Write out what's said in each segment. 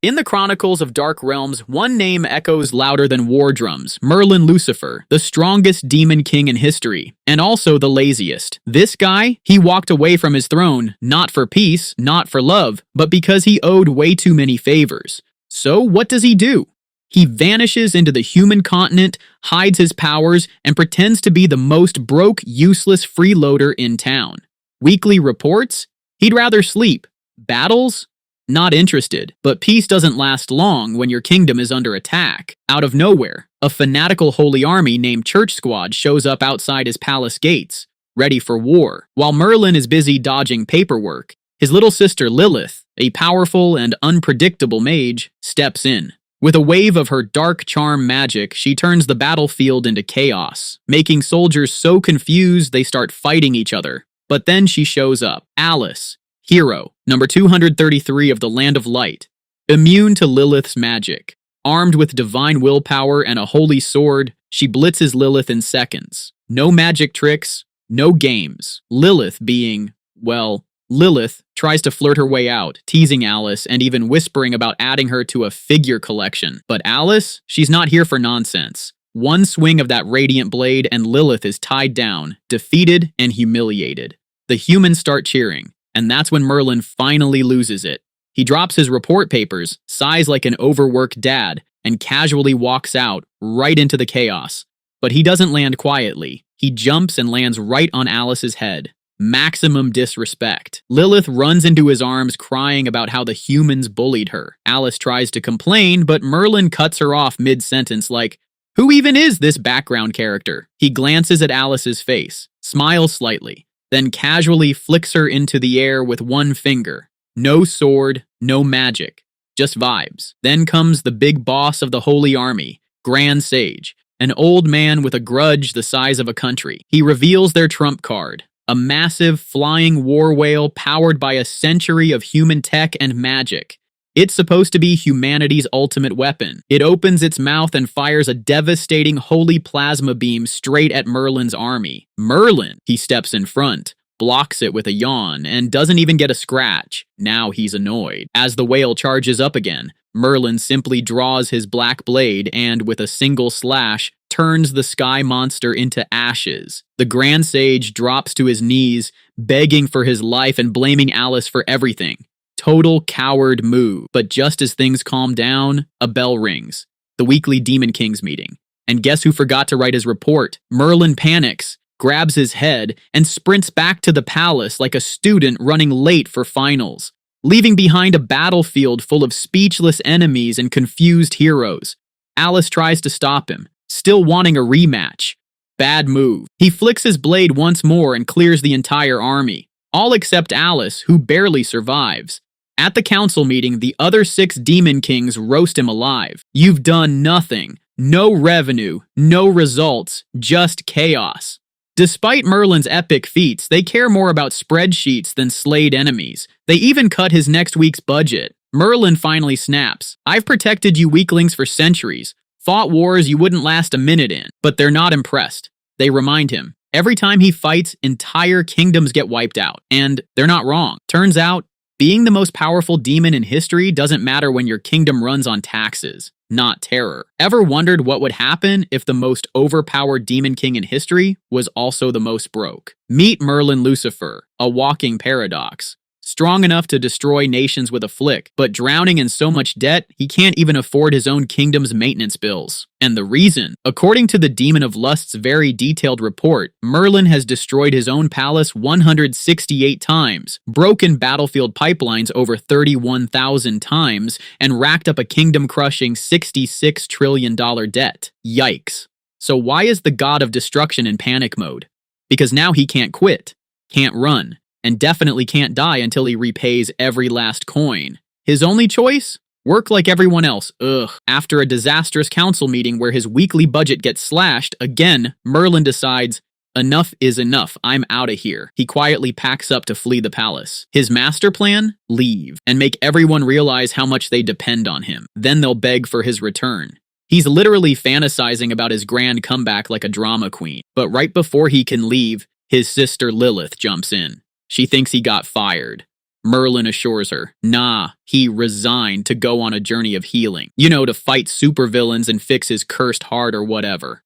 In the Chronicles of Dark Realms, one name echoes louder than war drums: Merlin Lucifer, the strongest demon king in history, and also the laziest. This guy, he walked away from his throne, not for peace, not for love, but because he owed way too many favors. So what does he do? He vanishes into the human continent, hides his powers, and pretends to be the most broke, useless freeloader in town. Weekly reports? He'd rather sleep. Battles? Not interested. But peace doesn't last long when your kingdom is under attack. Out of nowhere, a fanatical holy army named Church Squad shows up outside his palace gates, ready for war. While Merlin is busy dodging paperwork, his little sister Lilith, a powerful and unpredictable mage, steps in. With a wave of her dark charm magic, she turns the battlefield into chaos, making soldiers so confused they start fighting each other. But then she shows up. Alice, hero, number 233 of the Land of Light, immune to Lilith's magic. Armed with divine willpower and a holy sword, she blitzes Lilith in seconds. No magic tricks, no games. Lilith tries to flirt her way out, teasing Alice and even whispering about adding her to a figure collection. But Alice, she's not here for nonsense. One swing of that radiant blade and Lilith is tied down, defeated and humiliated. The humans start cheering, and that's when Merlin finally loses it. He drops his report papers, sighs like an overworked dad, and casually walks out, right into the chaos. But he doesn't land quietly. He jumps and lands right on Alice's head. Maximum disrespect. Lilith runs into his arms crying about how the humans bullied her. Alice tries to complain, but Merlin cuts her off mid-sentence like, "Who even is this background character?" He glances at Alice's face, smiles slightly, then casually flicks her into the air with one finger. No sword, no magic, just vibes. Then comes the big boss of the Holy Army, Grand Sage, an old man with a grudge the size of a country. He reveals their trump card, a massive flying war whale powered by a century of human tech and magic. It's supposed to be humanity's ultimate weapon. It opens its mouth and fires a devastating holy plasma beam straight at Merlin's army. Merlin, he steps in front, blocks it with a yawn, and doesn't even get a scratch. Now he's annoyed. As the whale charges up again, Merlin simply draws his black blade and, with a single slash, turns the sky monster into ashes. The Grand Sage drops to his knees, begging for his life and blaming Alice for everything. Total coward move. But just as things calm down, a bell rings. The weekly Demon Kings meeting. And guess who forgot to write his report? Merlin panics, grabs his head, and sprints back to the palace like a student running late for finals, leaving behind a battlefield full of speechless enemies and confused heroes. Alice tries to stop him, still wanting a rematch. Bad move. He flicks his blade once more and clears the entire army, all except Alice, who barely survives. At the council meeting, the other 6 Demon Kings roast him alive. You've done nothing. No revenue, no results, just chaos. Despite Merlin's epic feats, they care more about spreadsheets than slayed enemies. They even cut his next week's budget. Merlin finally snaps. "I've protected you weaklings for centuries, fought wars you wouldn't last a minute in." But they're not impressed. They remind him, every time he fights, entire kingdoms get wiped out. And they're not wrong. Turns out, being the most powerful demon in history doesn't matter when your kingdom runs on taxes, not terror. Ever wondered what would happen if the most overpowered demon king in history was also the most broke? Meet Merlin Lucifer, a walking paradox. Strong enough to destroy nations with a flick, but drowning in so much debt, he can't even afford his own kingdom's maintenance bills. And the reason? According to the Demon of Lust's very detailed report, Merlin has destroyed his own palace 168 times, broken battlefield pipelines over 31,000 times, and racked up a kingdom-crushing $66 trillion debt. Yikes. So why is the god of destruction in panic mode? Because now he can't quit, can't run, and definitely can't die until he repays every last coin. His only choice? Work like everyone else. Ugh. After a disastrous council meeting where his weekly budget gets slashed, again, Merlin decides, enough is enough, I'm out of here. He quietly packs up to flee the palace. His master plan? Leave, and make everyone realize how much they depend on him. Then they'll beg for his return. He's literally fantasizing about his grand comeback like a drama queen. But right before he can leave, his sister Lilith jumps in. She thinks he got fired. Merlin assures her. Nah, he resigned to go on a journey of healing. You know, to fight supervillains and fix his cursed heart or whatever.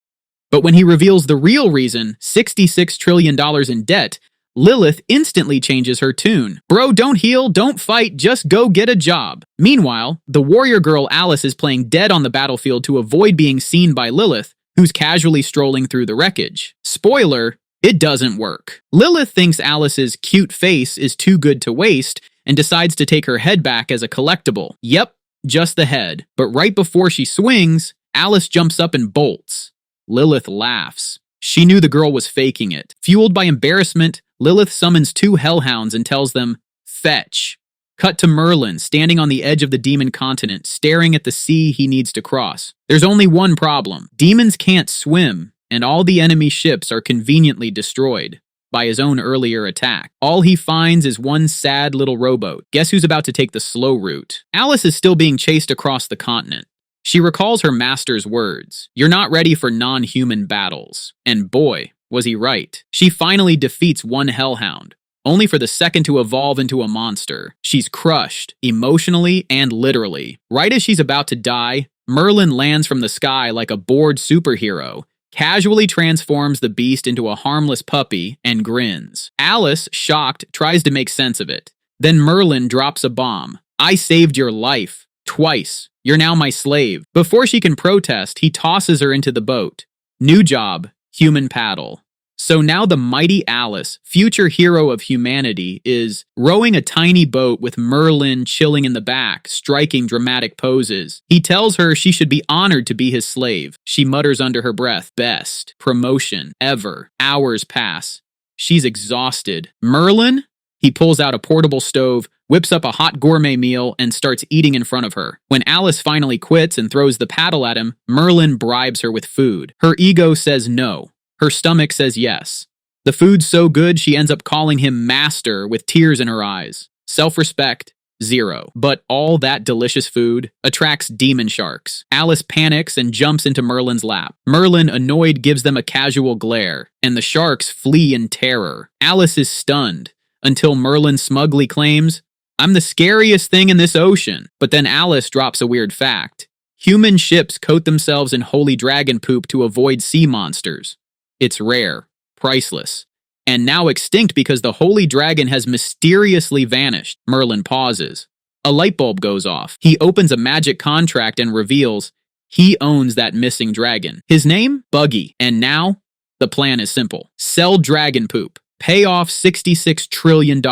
But when he reveals the real reason, $66 trillion in debt, Lilith instantly changes her tune. Bro, don't heal, don't fight, just go get a job. Meanwhile, the warrior girl Alice is playing dead on the battlefield to avoid being seen by Lilith, who's casually strolling through the wreckage. Spoiler, it doesn't work. Lilith thinks Alice's cute face is too good to waste and decides to take her head back as a collectible. Yep, just the head. But right before she swings, Alice jumps up and bolts. Lilith laughs. She knew the girl was faking it. Fueled by embarrassment, Lilith summons two hellhounds and tells them, fetch. Cut to Merlin, standing on the edge of the demon continent, staring at the sea he needs to cross. There's only one problem. Demons can't swim, and all the enemy ships are conveniently destroyed by his own earlier attack. All he finds is one sad little rowboat. Guess who's about to take the slow route? Alice is still being chased across the continent. She recalls her master's words, "You're not ready for non-human battles." And boy, was he right. She finally defeats one hellhound, only for the second to evolve into a monster. She's crushed, emotionally and literally. Right as she's about to die, Merlin lands from the sky like a bored superhero, casually transforms the beast into a harmless puppy, and grins. Alice, shocked, tries to make sense of it. Then Merlin drops a bomb. "I saved your life. Twice. You're now my slave." Before she can protest, he tosses her into the boat. New job, human paddle. So now the mighty Alice, future hero of humanity, is rowing a tiny boat with Merlin chilling in the back, striking dramatic poses. He tells her she should be honored to be his slave. She mutters under her breath, "Best promotion ever." Hours pass. She's exhausted. Merlin? He pulls out a portable stove, whips up a hot gourmet meal, and starts eating in front of her. When Alice finally quits and throws the paddle at him, Merlin bribes her with food. Her ego says no. Her stomach says yes. The food's so good she ends up calling him master with tears in her eyes. Self-respect, zero. But all that delicious food attracts demon sharks. Alice panics and jumps into Merlin's lap. Merlin, annoyed, gives them a casual glare, and the sharks flee in terror. Alice is stunned, until Merlin smugly claims, "I'm the scariest thing in this ocean." But then Alice drops a weird fact. Human ships coat themselves in holy dragon poop to avoid sea monsters. It's rare, priceless, and now extinct because the holy dragon has mysteriously vanished. Merlin pauses. A light bulb goes off. He opens a magic contract and reveals he owns that missing dragon. His name? Buggy. And now, the plan is simple. Sell dragon poop. Pay off $66 trillion.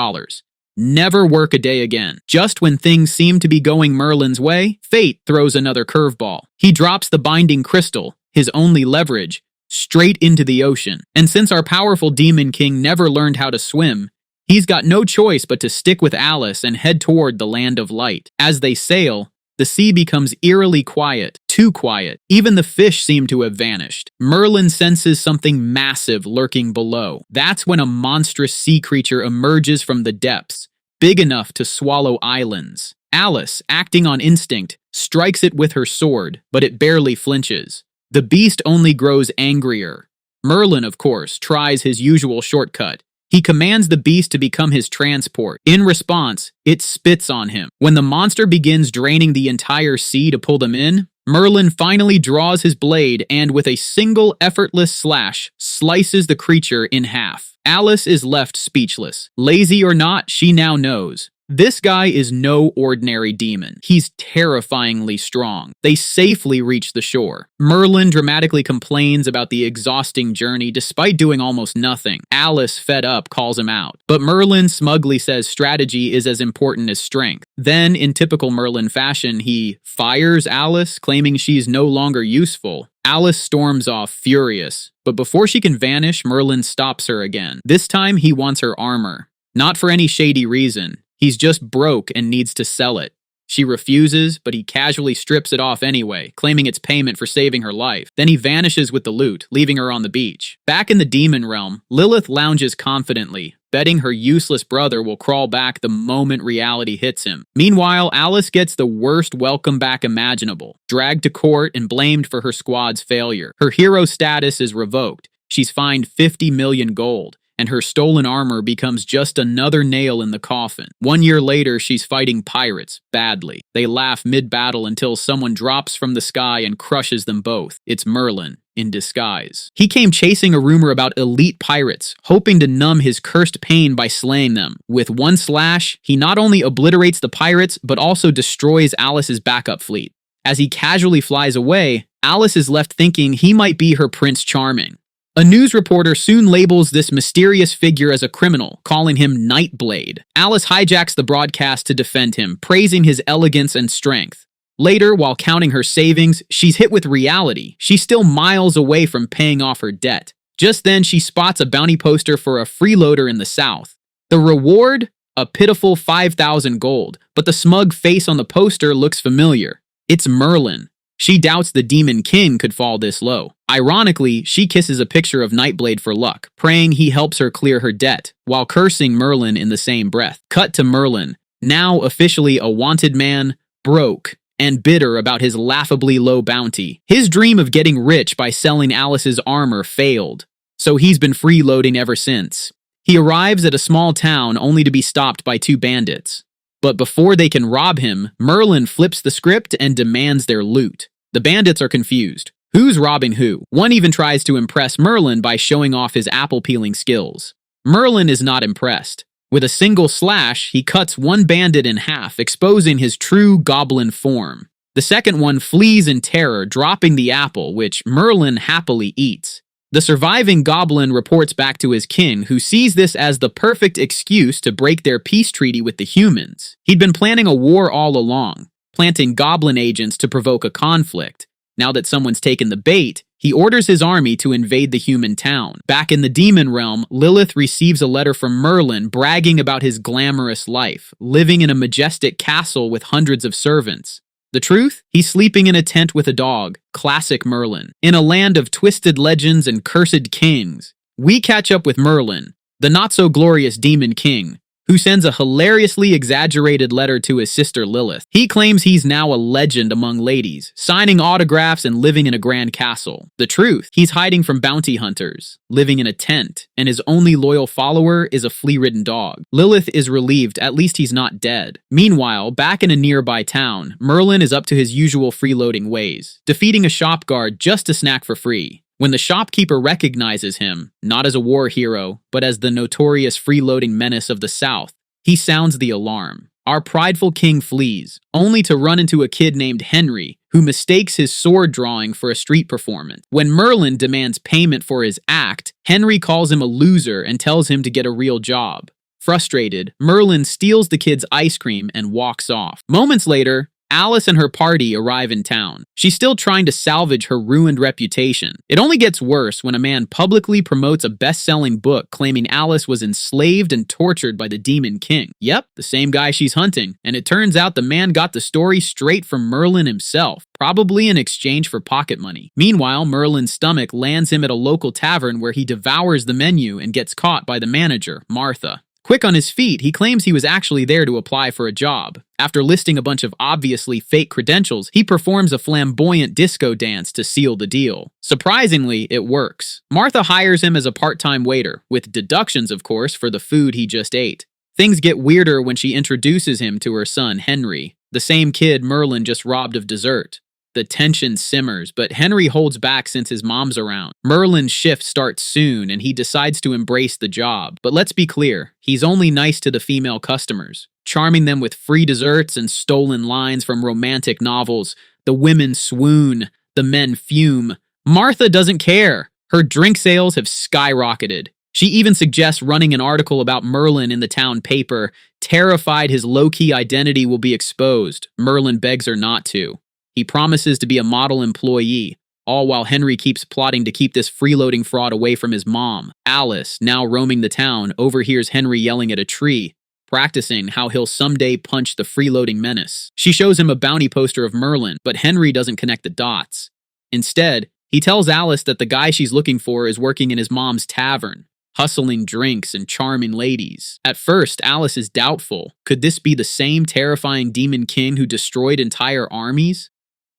Never work a day again. Just when things seem to be going Merlin's way, fate throws another curveball. He drops the binding crystal, his only leverage, straight into the ocean. And since our powerful demon king never learned how to swim, he's got no choice but to stick with Alice and head toward the land of light. As they sail, the sea becomes eerily quiet, too quiet. Even the fish seem to have vanished. Merlin senses something massive lurking below. That's when a monstrous sea creature emerges from the depths, big enough to swallow islands. Alice, acting on instinct, strikes it with her sword, but it barely flinches. The beast only grows angrier. Merlin, of course, tries his usual shortcut. He commands the beast to become his transport. In response, it spits on him. When the monster begins draining the entire sea to pull them in, Merlin finally draws his blade and, with a single effortless slash, slices the creature in half. Alice is left speechless. Lazy or not, she now knows. This guy is no ordinary demon. He's terrifyingly strong. They safely reach the shore. Merlin dramatically complains about the exhausting journey despite doing almost nothing. Alice, fed up, calls him out. But Merlin smugly says strategy is as important as strength. Then, in typical Merlin fashion, he fires Alice, claiming she's no longer useful. Alice storms off, furious. But before she can vanish, Merlin stops her again. This time, he wants her armor. Not for any shady reason. He's just broke and needs to sell it. She refuses, but he casually strips it off anyway, claiming it's payment for saving her life. Then he vanishes with the loot, leaving her on the beach. Back in the demon realm, Lilith lounges confidently, betting her useless brother will crawl back the moment reality hits him. Meanwhile, Alice gets the worst welcome back imaginable, dragged to court and blamed for her squad's failure. Her hero status is revoked. She's fined 50 million gold. and her stolen armor becomes just another nail in the coffin. 1 year later, she's fighting pirates, badly. They laugh mid-battle until someone drops from the sky and crushes them both. It's Merlin, in disguise. He came chasing a rumor about elite pirates, hoping to numb his cursed pain by slaying them. With one slash, he not only obliterates the pirates, but also destroys Alice's backup fleet. As he casually flies away, Alice is left thinking he might be her Prince Charming. A news reporter soon labels this mysterious figure as a criminal, calling him Nightblade. Alice hijacks the broadcast to defend him, praising his elegance and strength. Later, while counting her savings, she's hit with reality. She's still miles away from paying off her debt. Just then, she spots a bounty poster for a freeloader in the south. The reward? A pitiful 5,000 gold, but the smug face on the poster looks familiar. It's Merlin. She doubts the Demon King could fall this low. Ironically, she kisses a picture of Nightblade for luck, praying he helps her clear her debt, while cursing Merlin in the same breath. Cut to Merlin, now officially a wanted man, broke, and bitter about his laughably low bounty. His dream of getting rich by selling Alice's armor failed, so he's been freeloading ever since. He arrives at a small town only to be stopped by two bandits. But before they can rob him, Merlin flips the script and demands their loot. The bandits are confused. Who's robbing who? One even tries to impress Merlin by showing off his apple-peeling skills. Merlin is not impressed. With a single slash, he cuts one bandit in half, exposing his true goblin form. The second one flees in terror, dropping the apple, which Merlin happily eats. The surviving goblin reports back to his king, who sees this as the perfect excuse to break their peace treaty with the humans. He'd been planning a war all along, planting goblin agents to provoke a conflict. Now that someone's taken the bait, he orders his army to invade the human town. Back in the demon realm, Lilith receives a letter from Merlin bragging about his glamorous life, living in a majestic castle with hundreds of servants. The truth? He's sleeping in a tent with a dog. Classic Merlin. In a land of twisted legends and cursed kings, we catch up with Merlin, the not-so-glorious Demon King, who sends a hilariously exaggerated letter to his sister Lilith. He claims he's now a legend among ladies, signing autographs and living in a grand castle. The truth? He's hiding from bounty hunters, living in a tent, and his only loyal follower is a flea-ridden dog. Lilith is relieved, at least he's not dead. Meanwhile, back in a nearby town, Merlin is up to his usual freeloading ways, defeating a shop guard just to snack for free. When the shopkeeper recognizes him, not as a war hero, but as the notorious freeloading menace of the South, he sounds the alarm. Our prideful king flees, only to run into a kid named Henry, who mistakes his sword drawing for a street performance. When Merlin demands payment for his act, Henry calls him a loser and tells him to get a real job. Frustrated, Merlin steals the kid's ice cream and walks off. Moments later, Alice and her party arrive in town. She's still trying to salvage her ruined reputation. It only gets worse when a man publicly promotes a best-selling book claiming Alice was enslaved and tortured by the Demon King. Yep, the same guy she's hunting. And it turns out the man got the story straight from Merlin himself, probably in exchange for pocket money. Meanwhile, Merlin's stomach lands him at a local tavern where he devours the menu and gets caught by the manager, Martha. Quick on his feet, he claims he was actually there to apply for a job. After listing a bunch of obviously fake credentials, he performs a flamboyant disco dance to seal the deal. Surprisingly, it works. Martha hires him as a part-time waiter, with deductions, of course, for the food he just ate. Things get weirder when she introduces him to her son, Henry, the same kid Merlin just robbed of dessert. The tension simmers, but Henry holds back since his mom's around. Merlin's shift starts soon, and he decides to embrace the job. But let's be clear, he's only nice to the female customers, charming them with free desserts and stolen lines from romantic novels. The women swoon, the men fume. Martha doesn't care. Her drink sales have skyrocketed. She even suggests running an article about Merlin in the town paper, terrified his low-key identity will be exposed. Merlin begs her not to. He promises to be a model employee, all while Henry keeps plotting to keep this freeloading fraud away from his mom. Alice, now roaming the town, overhears Henry yelling at a tree, practicing how he'll someday punch the freeloading menace. She shows him a bounty poster of Merlin, but Henry doesn't connect the dots. Instead, he tells Alice that the guy she's looking for is working in his mom's tavern, hustling drinks and charming ladies. At first, Alice is doubtful. Could this be the same terrifying Demon King who destroyed entire armies?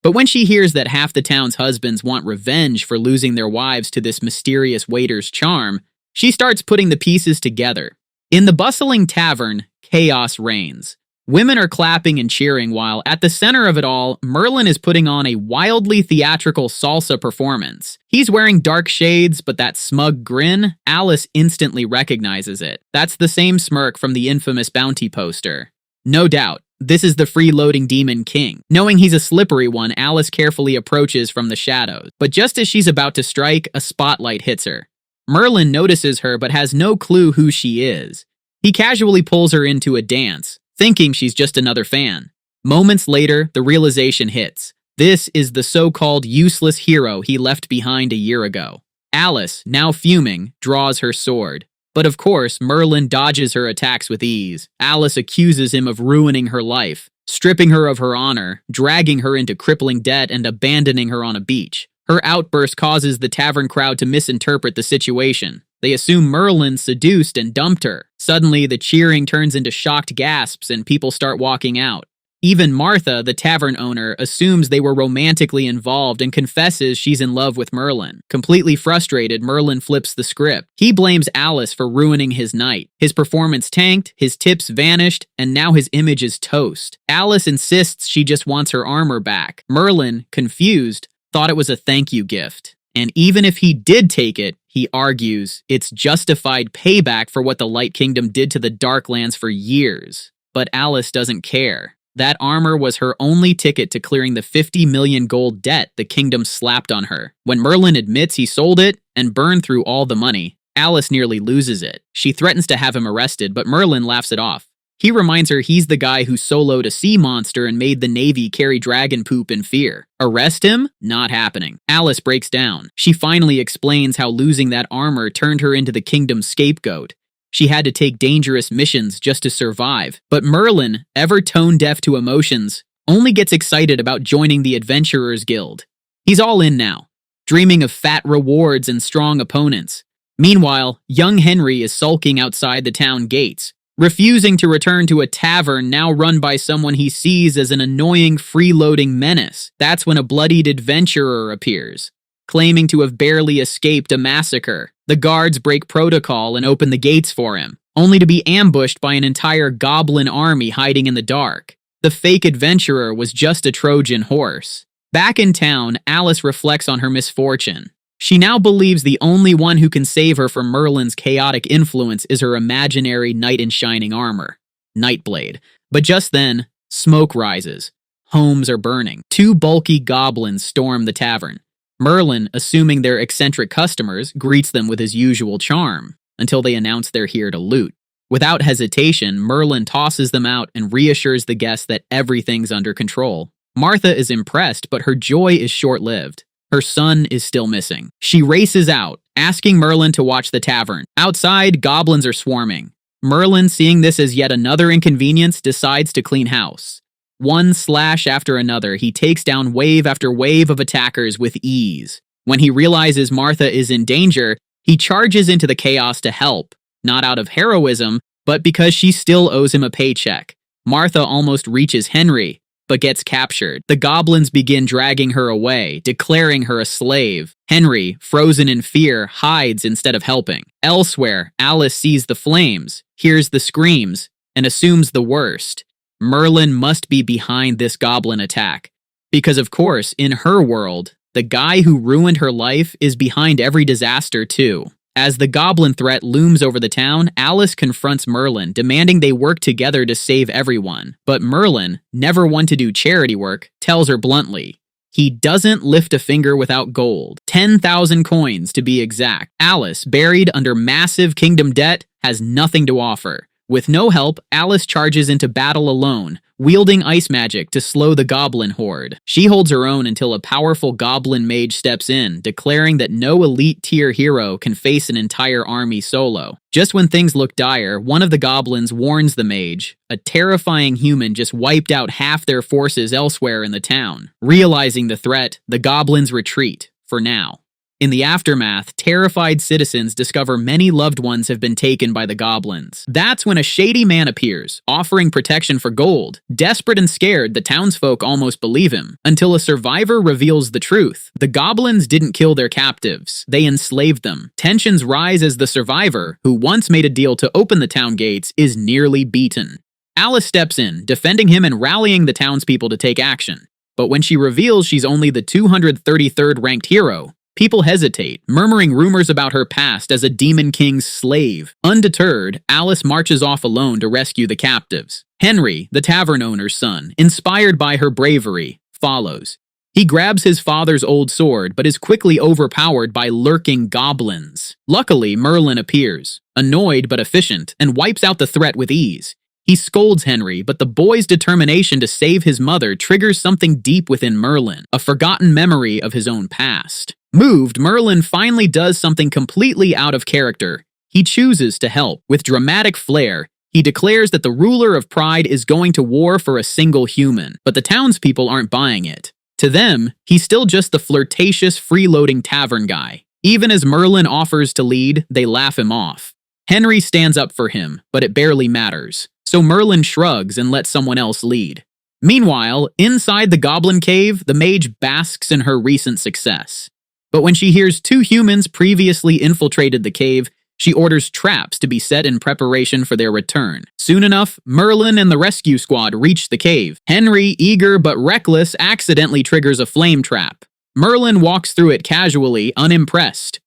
But when she hears that half the town's husbands want revenge for losing their wives to this mysterious waiter's charm, She starts putting the pieces together. In the bustling tavern, chaos reigns. Women are clapping and cheering while, at the center of it all, Merlin is putting on a wildly theatrical salsa performance. He's wearing dark shades, but that smug grin, Alice instantly recognizes it. That's the same smirk from the infamous bounty poster. No doubt, this is the freeloading Demon King. Knowing he's a slippery one, Alice carefully approaches from the shadows. But just as she's about to strike, a spotlight hits her. Merlin notices her but has no clue who she is. He casually pulls her into a dance, thinking she's just another fan. Moments later, the realization hits. This is the so-called useless hero he left behind a year ago. Alice, now fuming, draws her sword. But of course, Merlin dodges her attacks with ease. Alice accuses him of ruining her life, stripping her of her honor, dragging her into crippling debt, and abandoning her on a beach. Her outburst causes the tavern crowd to misinterpret the situation. They assume Merlin seduced and dumped her. Suddenly, the cheering turns into shocked gasps and people start walking out. Even Martha, the tavern owner, assumes they were romantically involved and confesses she's in love with Merlin. Completely frustrated, Merlin flips the script. He blames Alice for ruining his night. His performance tanked, his tips vanished, and now his image is toast. Alice insists she just wants her armor back. Merlin, confused, thought it was a thank you gift. And even if he did take it, he argues it's justified payback for what the Light Kingdom did to the Darklands for years. But Alice doesn't care. That armor was her only ticket to clearing the 50 million gold debt the kingdom slapped on her. When Merlin admits he sold it and burned through all the money, Alice nearly loses it. She threatens to have him arrested, but Merlin laughs it off. He reminds her he's the guy who soloed a sea monster and made the Navy carry dragon poop in fear. Arrest him? Not happening. Alice breaks down. She finally explains how losing that armor turned her into the kingdom's scapegoat. She had to take dangerous missions just to survive. But Merlin, ever tone-deaf to emotions, only gets excited about joining the Adventurers Guild. He's all in now, dreaming of fat rewards and strong opponents. Meanwhile, young Henry is sulking outside the town gates, refusing to return to a tavern now run by someone he sees as an annoying freeloading menace. That's when a bloodied adventurer appears, claiming to have barely escaped a massacre. The guards break protocol and open the gates for him, only to be ambushed by an entire goblin army hiding in the dark. The fake adventurer was just a Trojan horse. Back in town, Alice reflects on her misfortune. She now believes the only one who can save her from Merlin's chaotic influence is her imaginary knight in shining armor, Nightblade. But just then, smoke rises. Homes are burning. Two bulky goblins storm the tavern. Merlin, assuming they're eccentric customers, greets them with his usual charm, until they announce they're here to loot. Without hesitation, Merlin tosses them out and reassures the guests that everything's under control. Martha is impressed, but her joy is short-lived. Her son is still missing. She races out, asking Merlin to watch the tavern. Outside, goblins are swarming. Merlin, seeing this as yet another inconvenience, decides to clean house. One slash after another, he takes down wave after wave of attackers with ease. When he realizes Martha is in danger, he charges into the chaos to help, not out of heroism, but because she still owes him a paycheck. Martha almost reaches Henry, but gets captured. The goblins begin dragging her away, declaring her a slave. Henry, frozen in fear, hides instead of helping. Elsewhere, Alice sees the flames, hears the screams, and assumes the worst. Merlin must be behind this goblin attack. Because of course, in her world, the guy who ruined her life is behind every disaster too. As the goblin threat looms over the town, Alice confronts Merlin, demanding they work together to save everyone. But Merlin, never one to do charity work, tells her bluntly, he doesn't lift a finger without gold. 10,000 coins to be exact. Alice, buried under massive kingdom debt, has nothing to offer. With no help, Alice charges into battle alone, wielding ice magic to slow the goblin horde. She holds her own until a powerful goblin mage steps in, declaring that no elite-tier hero can face an entire army solo. Just when things look dire, one of the goblins warns the mage. A terrifying human just wiped out half their forces elsewhere in the town. Realizing the threat, the goblins retreat, for now. In the aftermath, terrified citizens discover many loved ones have been taken by the goblins. That's when a shady man appears, offering protection for gold. Desperate and scared, the townsfolk almost believe him, until a survivor reveals the truth. The goblins didn't kill their captives, they enslaved them. Tensions rise as the survivor, who once made a deal to open the town gates, is nearly beaten. Alice steps in, defending him and rallying the townspeople to take action. But when she reveals she's only the 233rd ranked hero, people hesitate, murmuring rumors about her past as a demon king's slave. Undeterred, Alice marches off alone to rescue the captives. Henry, the tavern owner's son, inspired by her bravery, follows. He grabs his father's old sword, but is quickly overpowered by lurking goblins. Luckily, Merlin appears, annoyed but efficient, and wipes out the threat with ease. He scolds Henry, but the boy's determination to save his mother triggers something deep within Merlin, a forgotten memory of his own past. Moved, Merlin finally does something completely out of character. He chooses to help. With dramatic flair, he declares that the ruler of Pride is going to war for a single human, but the townspeople aren't buying it. To them, he's still just the flirtatious, freeloading tavern guy. Even as Merlin offers to lead, they laugh him off. Henry stands up for him, but it barely matters. So Merlin shrugs and lets someone else lead. Meanwhile, inside the goblin cave, the mage basks in her recent success. But when she hears two humans previously infiltrated the cave, she orders traps to be set in preparation for their return. Soon enough, Merlin and the rescue squad reach the cave. Henry, eager but reckless, accidentally triggers a flame trap. Merlin walks through it casually, unimpressed.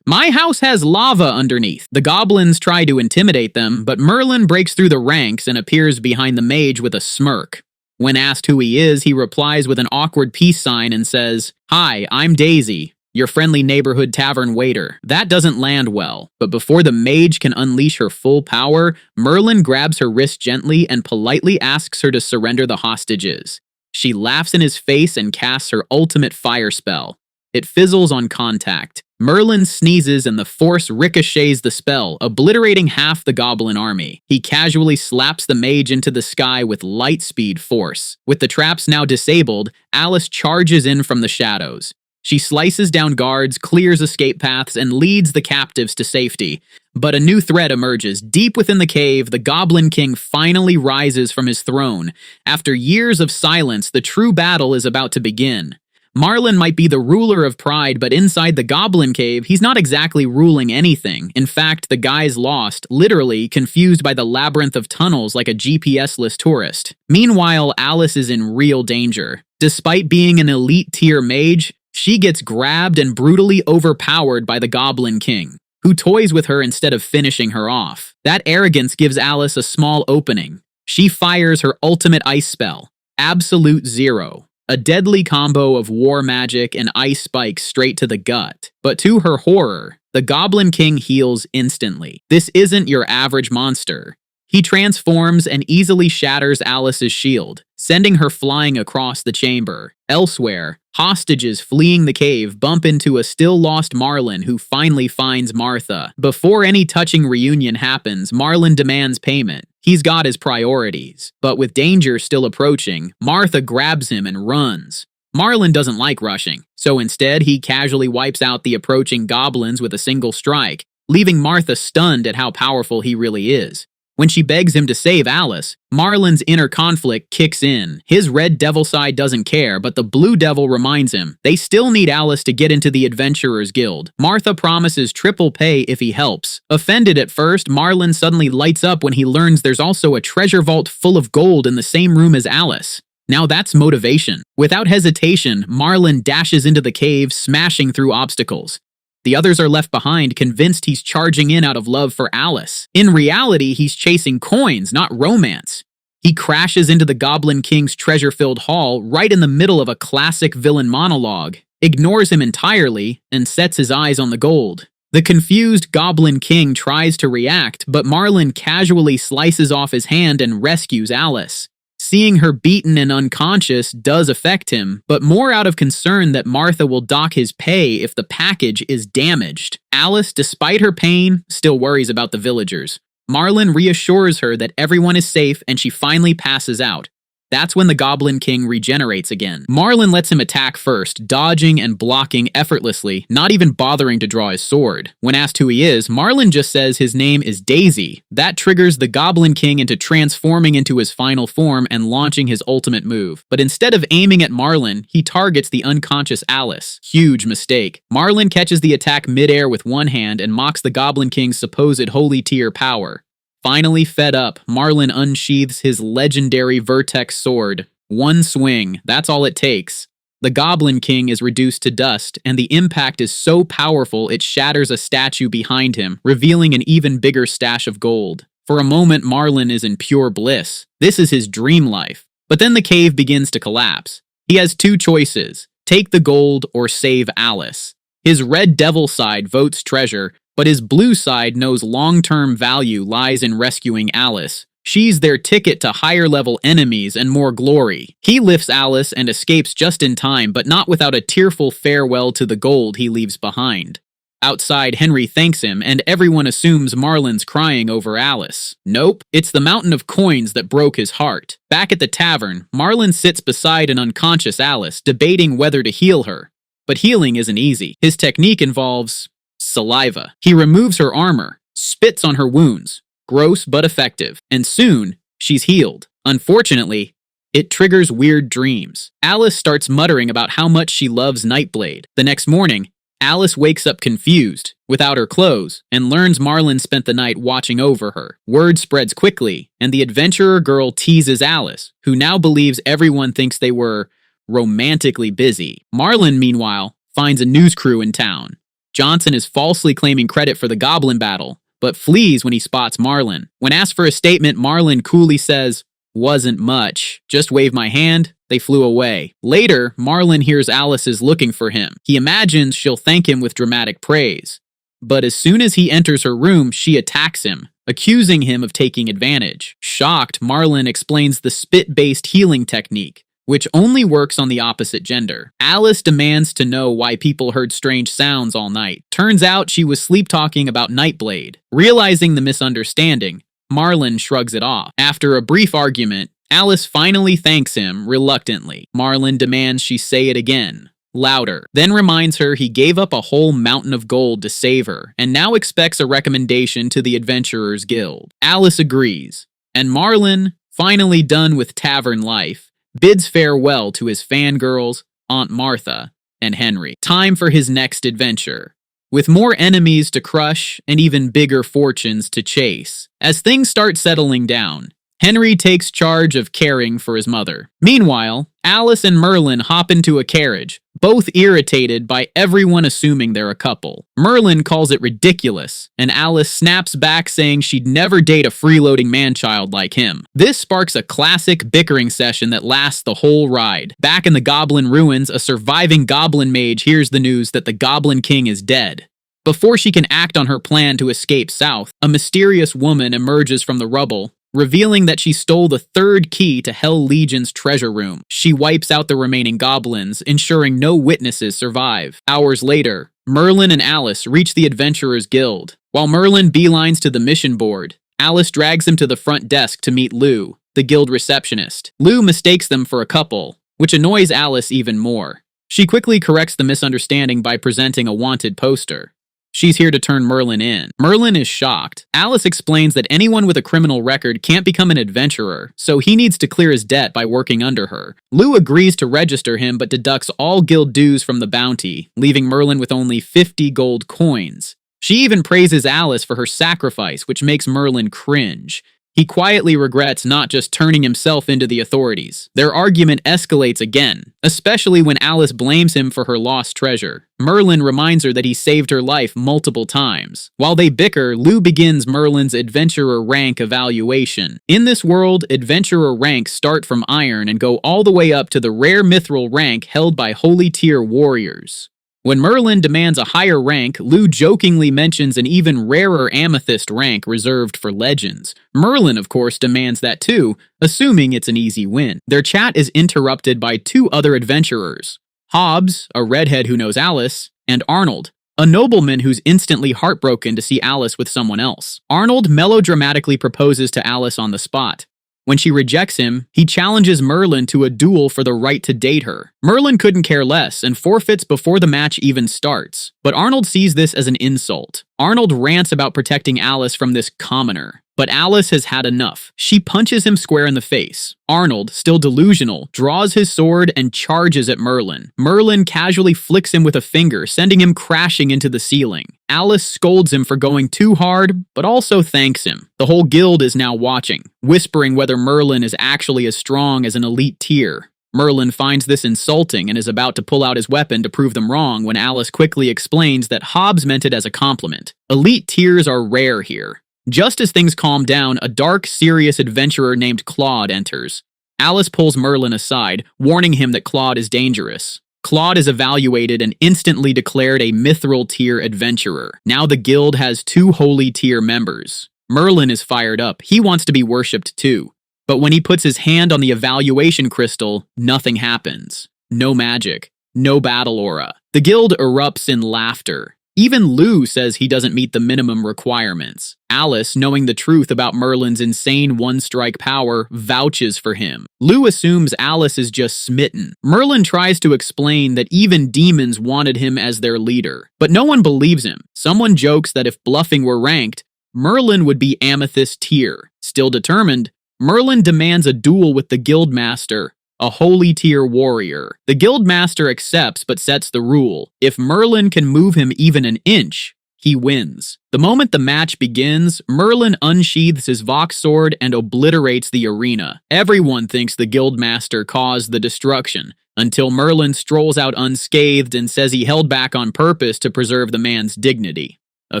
My house has lava underneath. The goblins try to intimidate them, but Merlin breaks through the ranks and appears behind the mage with a smirk. When asked who he is, he replies with an awkward peace sign and says, "Hi, I'm Daisy, your friendly neighborhood tavern waiter." That doesn't land well, but before the mage can unleash her full power, Merlin grabs her wrist gently and politely asks her to surrender the hostages. She laughs in his face and casts her ultimate fire spell. It fizzles on contact. Merlin sneezes and the force ricochets the spell, obliterating half the goblin army. He casually slaps the mage into the sky with light speed force. With the traps now disabled, Alice charges in from the shadows. She slices down guards, clears escape paths, and leads the captives to safety. But a new threat emerges. Deep within the cave, the Goblin King finally rises from his throne. After years of silence, the true battle is about to begin. Marlin might be the ruler of Pride, but inside the Goblin Cave, he's not exactly ruling anything. In fact, the guy's lost, literally confused by the labyrinth of tunnels like a GPS-less tourist. Meanwhile, Alice is in real danger. Despite being an elite-tier mage, she gets grabbed and brutally overpowered by the Goblin King, who toys with her instead of finishing her off. That arrogance gives Alice a small opening. She fires her ultimate ice spell, Absolute Zero, a deadly combo of war magic and ice spikes straight to the gut. But to her horror, the Goblin King heals instantly. This isn't your average monster. He transforms and easily shatters Alice's shield, sending her flying across the chamber. Elsewhere, hostages fleeing the cave bump into a still-lost Marlin who finally finds Martha. Before any touching reunion happens, Marlin demands payment. He's got his priorities. But with danger still approaching, Martha grabs him and runs. Marlin doesn't like rushing, so instead he casually wipes out the approaching goblins with a single strike, leaving Martha stunned at how powerful he really is. When she begs him to save Alice, Marlin's inner conflict kicks in. His red devil side doesn't care, but the blue devil reminds him they still need Alice to get into the Adventurers Guild. Martha promises triple pay if he helps. Offended at first, Marlin suddenly lights up when he learns there's also a treasure vault full of gold in the same room as Alice. Now that's motivation. Without hesitation, Marlin dashes into the cave, smashing through obstacles. The others are left behind, convinced he's charging in out of love for Alice. In reality, he's chasing coins, not romance. He crashes into the Goblin King's treasure-filled hall right in the middle of a classic villain monologue, ignores him entirely, and sets his eyes on the gold. The confused Goblin King tries to react, but Marlin casually slices off his hand and rescues Alice. Seeing her beaten and unconscious does affect him, but more out of concern that Martha will dock his pay if the package is damaged. Alice, despite her pain, still worries about the villagers. Marlin reassures her that everyone is safe and she finally passes out. That's when the Goblin King regenerates again. Marlin lets him attack first, dodging and blocking effortlessly, not even bothering to draw his sword. When asked who he is, Marlin just says his name is Daisy. That triggers the Goblin King into transforming into his final form and launching his ultimate move. But instead of aiming at Marlin, he targets the unconscious Alice. Huge mistake. Marlin catches the attack midair with one hand and mocks the Goblin King's supposed holy tier power. Finally fed up, Marlin unsheathes his legendary Vertex sword. One swing, that's all it takes. The Goblin King is reduced to dust, and the impact is so powerful it shatters a statue behind him, revealing an even bigger stash of gold. For a moment, Marlin is in pure bliss. This is his dream life. But then the cave begins to collapse. He has two choices: take the gold or save Alice. His red devil side votes treasure, but his blue side knows long-term value lies in rescuing Alice. She's their ticket to higher-level enemies and more glory. He lifts Alice and escapes just in time, but not without a tearful farewell to the gold he leaves behind. Outside, Henry thanks him, and everyone assumes Marlin's crying over Alice. Nope, it's the mountain of coins that broke his heart. Back at the tavern, Marlin sits beside an unconscious Alice, debating whether to heal her. But healing isn't easy. His technique involves saliva. He removes her armor, spits on her wounds. Gross but effective. And soon, she's healed. Unfortunately, it triggers weird dreams. Alice starts muttering about how much she loves Nightblade. The next morning, Alice wakes up confused, without her clothes, and learns Marlin spent the night watching over her. Word spreads quickly, and the adventurer girl teases Alice, who now believes everyone thinks they were romantically busy. Marlin, meanwhile, finds a news crew in town. Johnson is falsely claiming credit for the goblin battle, but flees when he spots Marlin. When asked for a statement, Marlin coolly says, "Wasn't much. Just waved my hand." They flew away. Later, Marlin hears Alice is looking for him. He imagines she'll thank him with dramatic praise. But as soon as he enters her room, she attacks him, accusing him of taking advantage. Shocked, Marlin explains the spit-based healing technique, which only works on the opposite gender. Alice demands to know why people heard strange sounds all night. Turns out she was sleep-talking about Nightblade. Realizing the misunderstanding, Marlin shrugs it off. After a brief argument, Alice finally thanks him reluctantly. Marlin demands she say it again, louder, then reminds her he gave up a whole mountain of gold to save her, and now expects a recommendation to the Adventurers Guild. Alice agrees, and Marlin, finally done with tavern life, bids farewell to his fangirls, Aunt Martha, and Henry. Time for his next adventure, with more enemies to crush and even bigger fortunes to chase. As things start settling down, Henry takes charge of caring for his mother. Meanwhile, Alice and Merlin hop into a carriage, both irritated by everyone assuming they're a couple. Merlin calls it ridiculous, and Alice snaps back saying she'd never date a freeloading man-child like him. This sparks a classic bickering session that lasts the whole ride. Back in the Goblin Ruins, a surviving Goblin mage hears the news that the Goblin King is dead. Before she can act on her plan to escape south, a mysterious woman emerges from the rubble, revealing that she stole the third key to Hell Legion's treasure room. She wipes out the remaining goblins, ensuring no witnesses survive. Hours later, Merlin and Alice reach the Adventurers Guild. While Merlin beelines to the mission board, Alice drags him to the front desk to meet Lou, the guild receptionist. Lou mistakes them for a couple, which annoys Alice even more. She quickly corrects the misunderstanding by presenting a wanted poster. She's here to turn Merlin in. Merlin is shocked. Alice explains that anyone with a criminal record can't become an adventurer, so he needs to clear his debt by working under her. Lou agrees to register him but deducts all guild dues from the bounty, leaving Merlin with only 50 gold coins. She even praises Alice for her sacrifice, which makes Merlin cringe. He quietly regrets not just turning himself into the authorities. Their argument escalates again, especially when Alice blames him for her lost treasure. Merlin reminds her that he saved her life multiple times. While they bicker, Lou begins Merlin's adventurer rank evaluation. In this world, adventurer ranks start from iron and go all the way up to the rare mithril rank held by holy tier warriors. When Merlin demands a higher rank, Lou jokingly mentions an even rarer amethyst rank reserved for legends. Merlin, of course, demands that too, assuming it's an easy win. Their chat is interrupted by two other adventurers: Hobbs, a redhead who knows Alice, and Arnold, a nobleman who's instantly heartbroken to see Alice with someone else. Arnold melodramatically proposes to Alice on the spot, When she rejects him, he challenges Merlin to a duel for the right to date her. Merlin couldn't care less and forfeits before the match even starts. But Arnold sees this as an insult. Arnold rants about protecting Alice from this commoner. But Alice has had enough. She punches him square in the face. Arnold, still delusional, draws his sword and charges at Merlin. Merlin casually flicks him with a finger, sending him crashing into the ceiling. Alice scolds him for going too hard, but also thanks him. The whole guild is now watching, whispering whether Merlin is actually as strong as an elite tier. Merlin finds this insulting and is about to pull out his weapon to prove them wrong when Alice quickly explains that Hobbs meant it as a compliment. Elite tiers are rare here. Just as things calm down, a dark, serious adventurer named Claude enters. Alice pulls Merlin aside, warning him that Claude is dangerous. Claude is evaluated and instantly declared a mithril tier adventurer. Now the guild has 2 holy tier members. Merlin is fired up. He wants to be worshipped too. But when he puts his hand on the evaluation crystal, nothing happens. No magic. No battle aura. The guild erupts in laughter. Even Lou says he doesn't meet the minimum requirements. Alice, knowing the truth about Merlin's insane one-strike power, vouches for him. Lou assumes Alice is just smitten. Merlin tries to explain that even demons wanted him as their leader. But no one believes him. Someone jokes that if bluffing were ranked, Merlin would be Amethyst tier. Still determined, Merlin demands a duel with the Guildmaster, a holy tier warrior. The Guildmaster accepts but sets the rule. If Merlin can move him even an inch, he wins. The moment the match begins, Merlin unsheathes his Vox sword and obliterates the arena. Everyone thinks the Guildmaster caused the destruction, until Merlin strolls out unscathed and says he held back on purpose to preserve the man's dignity. A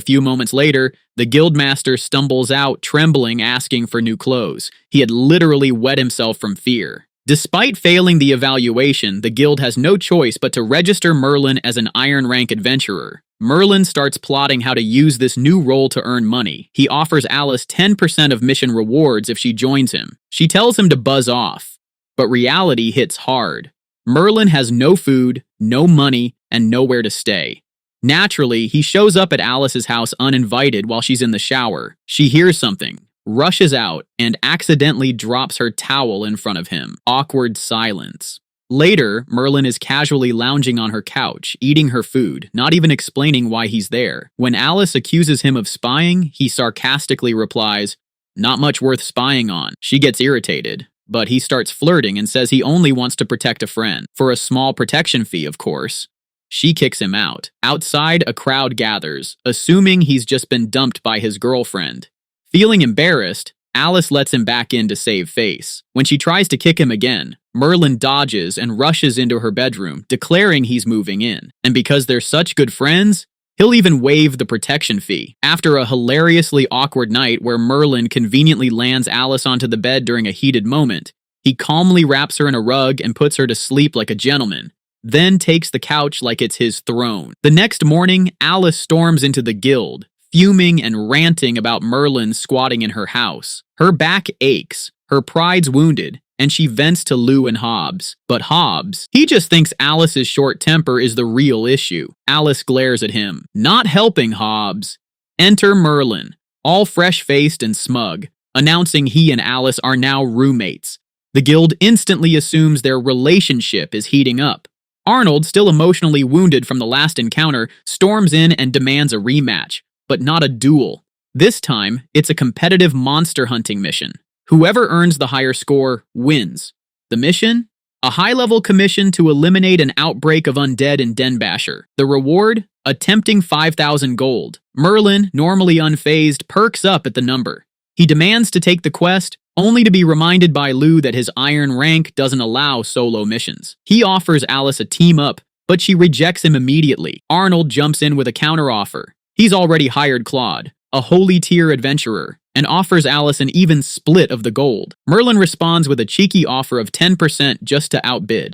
few moments later, the Guildmaster stumbles out, trembling, asking for new clothes. He had literally wet himself from fear. Despite failing the evaluation, the guild has no choice but to register Merlin as an Iron Rank adventurer. Merlin starts plotting how to use this new role to earn money. He offers Alice 10% of mission rewards if she joins him. She tells him to buzz off. But reality hits hard. Merlin has no food, no money, and nowhere to stay. Naturally, he shows up at Alice's house uninvited while she's in the shower. She hears something, rushes out, and accidentally drops her towel in front of him. Awkward silence. Later, Merlin is casually lounging on her couch, eating her food, not even explaining why he's there. When Alice accuses him of spying, he sarcastically replies, "Not much worth spying on." She gets irritated, but he starts flirting and says he only wants to protect a friend. For a small protection fee, of course. She kicks him out. Outside, a crowd gathers, assuming he's just been dumped by his girlfriend. Feeling embarrassed, Alice lets him back in to save face. When she tries to kick him again, Merlin dodges and rushes into her bedroom, declaring he's moving in. And because they're such good friends, he'll even waive the protection fee. After a hilariously awkward night where Merlin conveniently lands Alice onto the bed during a heated moment, he calmly wraps her in a rug and puts her to sleep like a gentleman, then takes the couch like it's his throne. The next morning, Alice storms into the guild, fuming and ranting about Merlin squatting in her house. Her back aches, her pride's wounded, and she vents to Lou and Hobbs. But Hobbs, he just thinks Alice's short temper is the real issue. Alice glares at him, not helping Hobbs. Enter Merlin, all fresh-faced and smug, announcing he and Alice are now roommates. The guild instantly assumes their relationship is heating up. Arnold, still emotionally wounded from the last encounter, storms in and demands a rematch, but not a duel. This time, it's a competitive monster hunting mission. Whoever earns the higher score wins. The mission? A high-level commission to eliminate an outbreak of undead in Denbasher. The reward? A tempting 5,000 gold. Merlin, normally unfazed, perks up at the number. He demands to take the quest, only to be reminded by Lou that his iron rank doesn't allow solo missions. He offers Alice a team-up, but she rejects him immediately. Arnold jumps in with a counteroffer. He's already hired Claude, a holy tier adventurer, and offers Alice an even split of the gold. Merlin responds with a cheeky offer of 10% just to outbid.